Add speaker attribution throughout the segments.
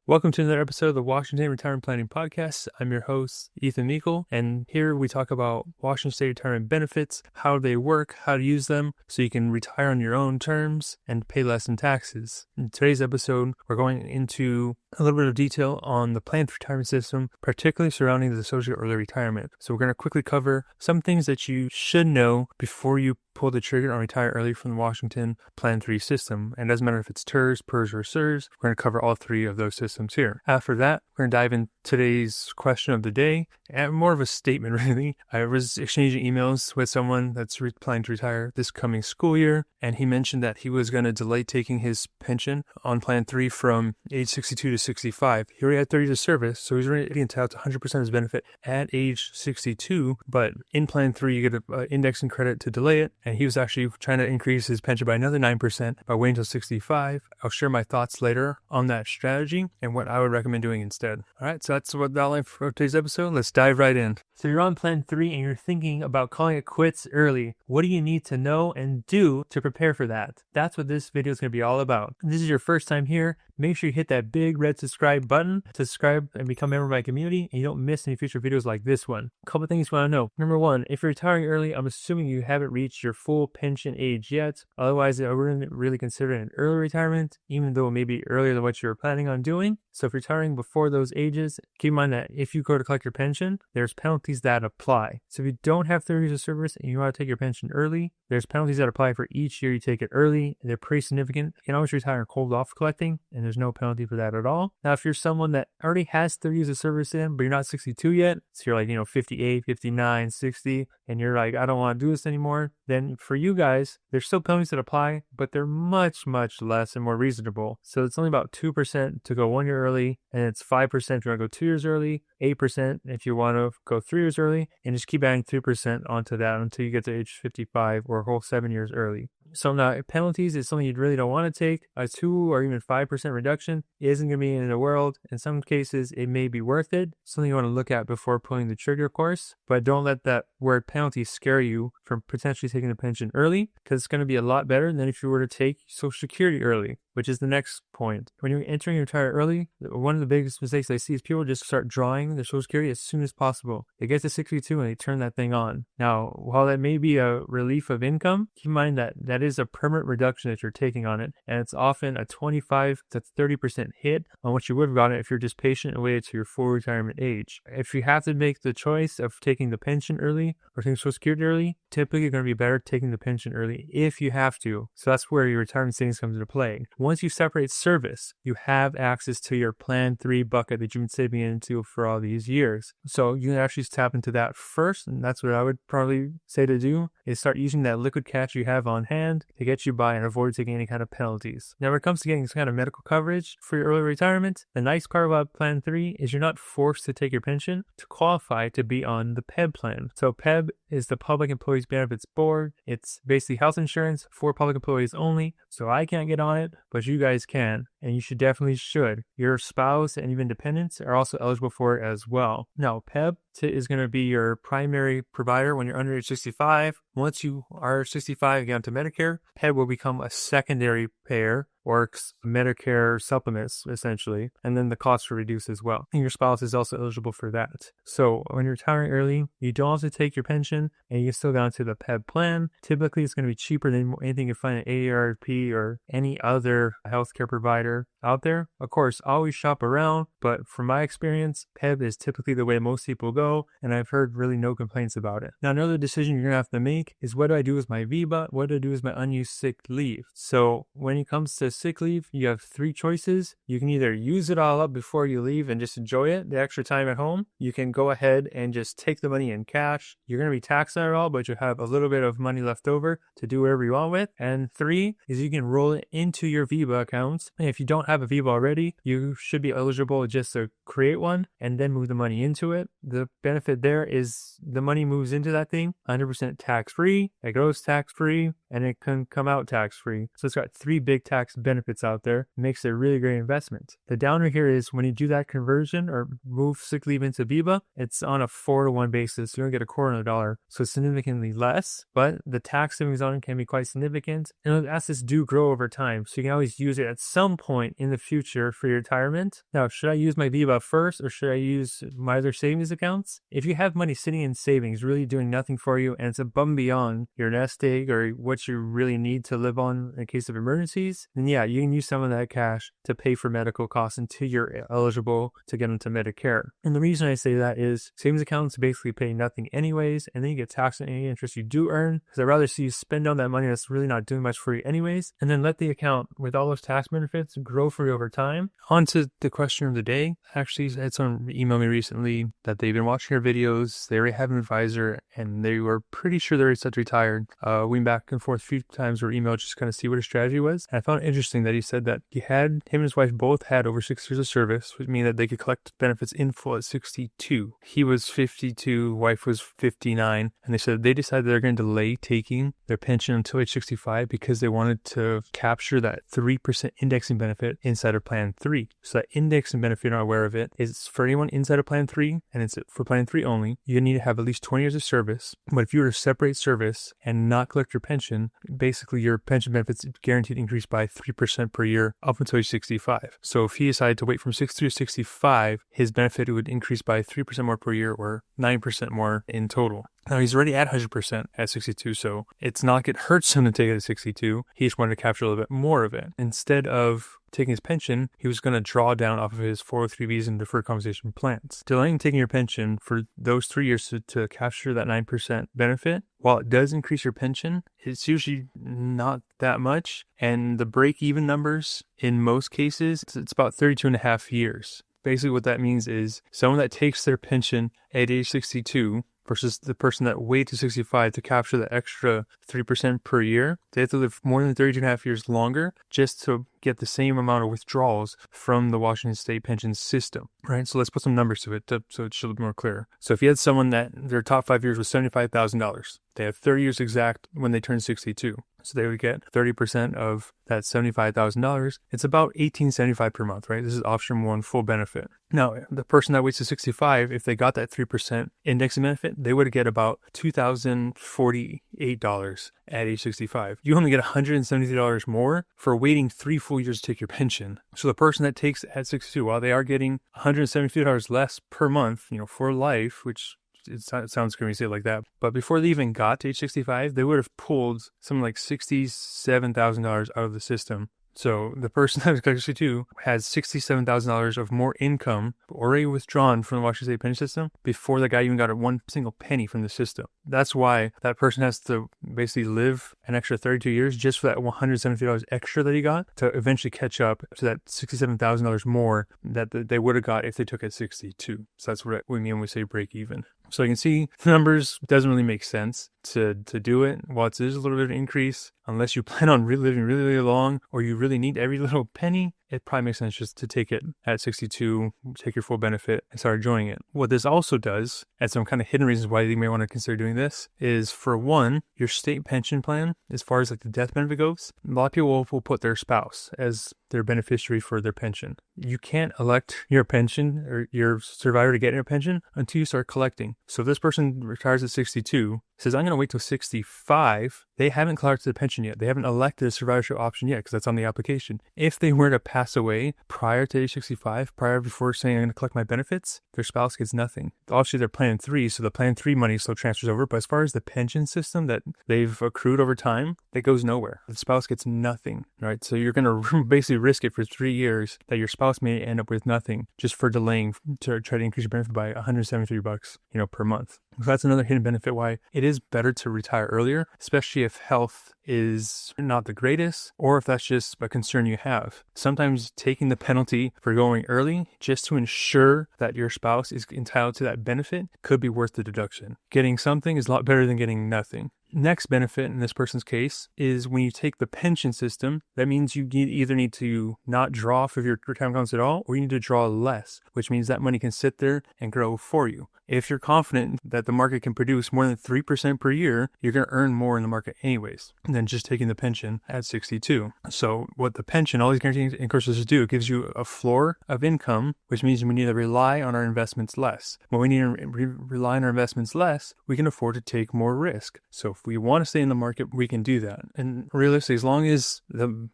Speaker 1: Welcome to another episode of the Washington Retirement Planning Podcast. I'm your host, Ethan Meikle, and here we talk about Washington State retirement benefits, how they work, how to use them, so you can retire on your own terms and pay less in taxes. In today's episode, we're going into a little bit of detail on the planned retirement system, particularly surrounding the social early retirement. So we're going to quickly cover some things that you should know before you pull the trigger on retire early from the Washington Plan 3 system. And it doesn't matter if it's TERS, PERS, or SERS, we're going to cover all three of those systems here. After that, we're going to dive into today's question of the day, and more of a statement really. I was exchanging emails with someone that's planning to retire this coming school year, and he mentioned that he was going to delay taking his pension on Plan 3 from age 62 to 65. He already had 30 years of service, so he's already entitled to 100% of his benefit at age 62, but in Plan 3, you get an indexing credit to delay it, and he was actually trying to increase his pension by another 9% by waiting until 65. I'll share my thoughts later on that strategy and what I would recommend doing instead. All right, so that's what the outline for today's episode. Let's dive right in. So you're on Plan 3 and you're thinking about calling it quits early. What do you need to know and do to prepare for that? That's what this video is going to be all about. If this is your first time here, make sure you hit that big red subscribe button to subscribe and become a member of my community, and you don't miss any future videos like this one. A couple things you want to know. Number one, if you're retiring early, I'm assuming you haven't reached your full pension age yet. Otherwise, I wouldn't really consider it an early retirement, even though it may be earlier than what you're planning on doing. So if you're retiring before those ages, keep in mind that if you go to collect your pension, there's penalties that apply. So if you don't have 30 years of service and you want to take your pension early, there's penalties that apply for each year you take it early. They're pretty significant. You can always retire and hold off collecting, and there's no penalty for that at all. Now, if you're someone that already has 30 years of service in, but you're not 62 yet, so you're like, 58, 59, 60, and you're like, I don't want to do this anymore, then for you guys, there's still penalties that apply, but they're much, much less and more reasonable. So it's only about 2% to go 1 year early, and it's 5% if you want to go 2 years early, 8% if you want to go 3 years early, and just keep adding 3% onto that until you get to age 55 or a whole 7 years early. So now penalties is something you really don't want to take. A 2 or even 5% reduction isn't going to be in the world. In some cases, it may be worth it. Something you want to look at before pulling the trigger, of course. But don't let that word penalty scare you from potentially taking the pension early, because it's going to be a lot better than if you were to take Social Security early, which is the next point. When you're entering your retire early, one of the biggest mistakes I see is people just start drawing their Social Security as soon as possible. They get to 62 and they turn that thing on. Now, while that may be a relief of income, keep in mind that that is a permanent reduction that you're taking on it, and it's often a 25 to 30% hit on what you would have gotten if you're just patient and waited to your full retirement age. If you have to make the choice of taking the pension early or taking Social Security early, typically you're going to be better taking the pension early if you have to. So that's where your retirement savings comes into play. Once you separate service, you have access to your Plan 3 bucket that you've been saving into for all these years. So you can actually tap into that first, and that's what I would probably say to do, is start using that liquid cash you have on hand to get you by and avoid taking any kind of penalties. Now, when it comes to getting some kind of medical coverage for your early retirement, the nice part about Plan 3 is you're not forced to take your pension to qualify to be on the PEBB plan. So PEBB is the Public Employees Benefits Board. It's basically health insurance for public employees only. So I can't get on it, but you guys can, and you should. Your spouse and even dependents are also eligible for it as well. Now, PEBB is going to be your primary provider when you're under age 65. Once you are 65 and get onto Medicare, PEBB will become a secondary payer, or Medicare supplements, essentially, and then the costs will reduce as well. And your spouse is also eligible for that. So when you're retiring early, you don't have to take your pension, and you can still go onto the PEBB plan. Typically, it's going to be cheaper than anything you find at AARP or any other healthcare provider out there. Of course, always shop around, but from my experience, PEBB is typically the way most people go, and I've heard really no complaints about it. Now, another decision you're going to have to make is, what do I do with my Veba? What do I do with my unused sick leave? So when it comes to sick leave, you have 3 choices. You can either use it all up before you leave and just enjoy it, the extra time at home. You can go ahead and just take the money in cash. You're going to be taxed on it all, but you have a little bit of money left over to do whatever you want with. And 3 is you can roll it into your Veba accounts. And if you don't have a Veba already, you should be eligible just to create one and then move the money into it. The benefit there is the money moves into that thing 100% tax-free. It goes tax-free. and it can come out tax-free. So it's got 3 big tax benefits out there. It makes it a really great investment. The downer here is when you do that conversion or move sick leave into Veba, it's on a 4-to-1 basis. You don't get a quarter on a dollar, so it's significantly less, but the tax savings on it can be quite significant. And assets do grow over time, so you can always use it at some point in the future for your retirement. Now, should I use my Veba first or should I use my other savings accounts? If you have money sitting in savings, really doing nothing for you, and it's above and beyond your nest egg or what you really need to live on in case of emergencies, then yeah, you can use some of that cash to pay for medical costs until you're eligible to get into Medicare. And the reason I say that is savings accounts basically pay nothing anyways, and then you get taxed on any interest you do earn, because I'd rather see you spend on that money that's really not doing much for you anyways, and then let the account with all those tax benefits grow for you over time. On to the question of the day. Actually, I had someone email me recently that they've been watching your videos, they already have an advisor, and they were pretty sure they're already set to retired. We went back and forth a few times or email just to kind of see what his strategy was. And I found it interesting that he said that him and his wife both had over 6 years of service, which means that they could collect benefits in full at 62. He was 52, wife was 59, and they said they decided they're going to delay taking their pension until age 65 because they wanted to capture that 3% indexing benefit inside of Plan 3. So that indexing benefit, if you're not aware of it, is for anyone inside of Plan 3, and it's for Plan 3 only. You need to have at least 20 years of service, but if you were to separate service and not collect your pension, basically your pension benefits guaranteed increase by 3% per year up until age 65. So if he decided to wait from 63 to 65, his benefit would increase by 3% more per year or 9% more in total. Now, he's already at 100% at 62, so it's not like it hurts him to take it at 62. He just wanted to capture a little bit more of it. Instead of taking his pension, he was going to draw down off of his 403Bs and deferred compensation plans. Delaying taking your pension for those 3 years to capture that 9% benefit, while it does increase your pension, it's usually not that much. And the break-even numbers, in most cases, it's about 32 and a half years. Basically, what that means is someone that takes their pension at age 62 versus the person that waits to 65 to capture the extra 3% per year, they have to live more than 32 and a half years longer just to get the same amount of withdrawals from the Washington State pension system, right? So let's put some numbers to it so it should be more clear. So if you had someone that their top 5 years was $75,000, they have 30 years exact when they turn 62. So they would get 30% of that $75,000. It's about $1,875 per month, right? This is option 1, full benefit. Now, the person that waits to 65, if they got that 3% indexing benefit, they would get about $2,048 at age 65. You only get $173 more for waiting 3 full years to take your pension. So the person that takes at 62, while they are getting $173 less per month, for life, which it sounds crazy to say it like that, but before they even got to age 65, they would have pulled something like $67,000 out of the system. So the person that was 62 has $67,000 of more income already withdrawn from the Washington State pension system before the guy even got one single penny from the system. That's why that person has to basically live an extra 32 years just for that $170 extra that he got to eventually catch up to that $67,000 more that they would have got if they took it 62. So that's what we mean when we say break even. So you can see the numbers doesn't really make sense to do it. While it is a little bit of an increase, unless you plan on living really, really long or you really need every little penny, it probably makes sense just to take it at 62, take your full benefit, and start enjoying it. What this also does, and some kind of hidden reasons why you may want to consider doing this, is for one, your state pension plan, as far as like the death benefit goes, a lot of people will put their spouse as their beneficiary for their pension. You can't elect your pension or your survivor to get your pension until you start collecting. So if this person retires at 62, says, I'm going to wait till 65, they haven't collected the pension yet. They haven't elected a survivorship option yet because that's on the application. If they were to pass away prior to age 65, before saying I'm going to collect my benefits, their spouse gets nothing. Obviously, they're Plan 3, so the Plan 3 money still transfers over. But as far as the pension system that they've accrued over time, that goes nowhere. The spouse gets nothing, right? So you're going to basically risk it for 3 years that your spouse may end up with nothing just for delaying to try to increase your benefit by $173, per month. So that's another hidden benefit why it is better to retire earlier, especially if health is not the greatest or if that's just a concern you have. Sometimes taking the penalty for going early just to ensure that your spouse is entitled to that benefit could be worth the deduction. Getting something is a lot better than getting nothing. Next benefit in this person's case is when you take the pension system, that means you either need to not draw off of your retirement accounts at all, or you need to draw less, which means that money can sit there and grow for you. if you're confident that the market can produce more than 3% per year, you're going to earn more in the market anyways than just taking the pension at 62. So what the pension, all these guaranteed income sources do, it gives you a floor of income, which means we need to rely on our investments less. When we need to rely on our investments less, we can afford to take more risk. So if we want to stay in the market, we can do that. And realistically, as long as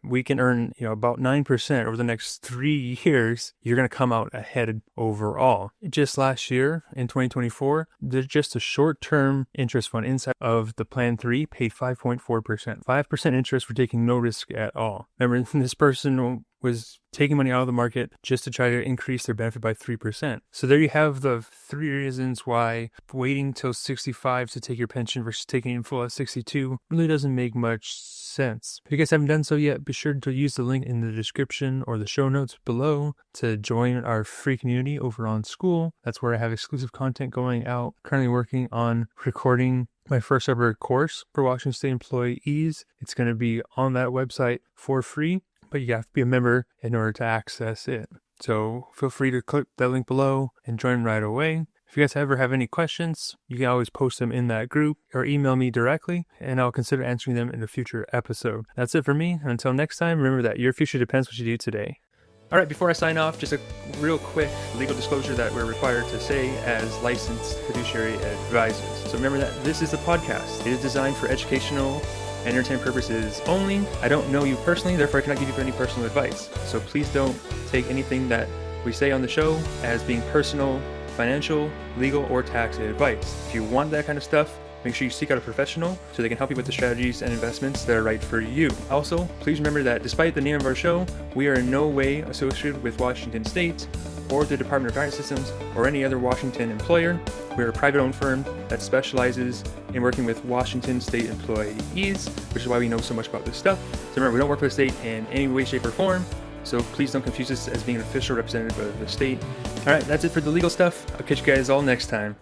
Speaker 1: we can earn about 9% over the next 3 years, you're going to come out ahead overall. Just last year in 2024, there's just a short-term interest fund inside of the Plan 3 paid 5.4%. 5% interest for taking no risk at all. Remember, this person was taking money out of the market just to try to increase their benefit by 3%. So there you have the 3 reasons why waiting till 65 to take your pension versus taking it in full at 62 really doesn't make much sense. If you guys haven't done so yet, be sure to use the link in the description or the show notes below to join our free community over on School. That's where I have exclusive content going out. Currently working on recording my first ever course for Washington State employees. It's going to be on that website for free, but you have to be a member in order to access it. So feel free to click that link below and join right away. If you guys ever have any questions, you can always post them in that group or email me directly, and I'll consider answering them in a future episode. That's it for me. Until next time, remember that your future depends what you do today. All right, before I sign off, just a real quick legal disclosure that we're required to say as licensed fiduciary advisors. So remember that this is a podcast. It is designed for educational and entertainment purposes only. I don't know you personally, therefore I cannot give you any personal advice. So please don't take anything that we say on the show as being personal, financial, legal, or tax advice. If you want that kind of stuff, make sure you seek out a professional so they can help you with the strategies and investments that are right for you. Also, please remember that despite the name of our show, we are in no way associated with Washington State or the Department of Guidance Systems or any other Washington employer. We're a private-owned firm that specializes in working with Washington State employees, which is why we know so much about this stuff. So remember, we don't work for the state in any way, shape, or form, so please don't confuse us as being an official representative of the state. All right, that's it for the legal stuff. I'll catch you guys all next time.